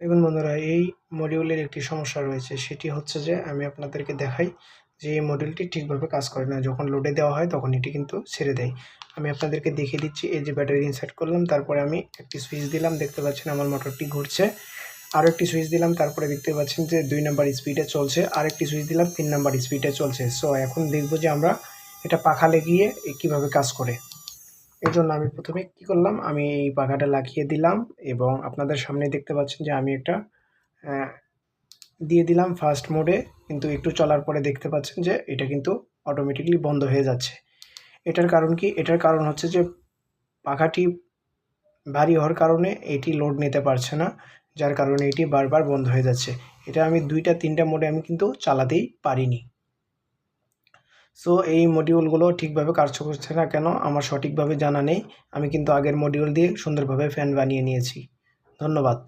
দেখুন বন্ধুরা, এই মডিউলের একটি সমস্যা রয়েছে। সেটি হচ্ছে যে আমি আপনাদেরকে দেখাই যে এই মডিউলটি ঠিকভাবে কাজ করে না। যখন লোডে দেওয়া হয় তখন এটি কিন্তু ছেড়ে দেয়। আমি আপনাদেরকে দেখিয়ে দিচ্ছি। এই যে ব্যাটারি ইনসার্ট করলাম, তারপরে আমি একটি সুইচ দিলাম, দেখতে পাচ্ছেন আমার মোটরটি ঘুরছে। আরও একটি সুইচ দিলাম, তারপরে দেখতে পাচ্ছেন যে 2 নাম্বার স্পিডে চলছে। আরেকটি সুইচ দিলাম, 3 নাম্বার স্পিডে চলছে। সো এখন দেখব যে আমরা এটা পাখা লাগিয়ে কীভাবে কাজ করে। এজন্য আমি প্রথমে কি করলাম, আমি এই পাখাটা লাগিয়ে দিলাম এবং আপনাদের সামনে দেখতে পাচ্ছেন যে আমি একটা দিয়ে দিলাম ফার্স্ট মোডে, কিন্তু একটু চলার পরে দেখতে পাচ্ছেন যে এটা কিন্তু অটোমেটিক্যালি বন্ধ হয়ে যাচ্ছে। এটার কারণ কি? এটার কারণ হচ্ছে যে পাখাটি ভারী হওয়ার কারণে এটি লোড নিতে পারছে না, যার কারণে এটি বারবার বন্ধ হয়ে যাচ্ছে। এটা আমি 2-3টা মোডে আমি কিন্তু চালাতেই পারিনি। সো এই মডিউলগুলো ঠিকভাবে কাজ করছে না কেন আমার সঠিকভাবে জানা নেই। আমি কিন্তু আগের মডিউল দিয়ে সুন্দরভাবে ফ্যান বানিয়ে নিয়েছি। ধন্যবাদ।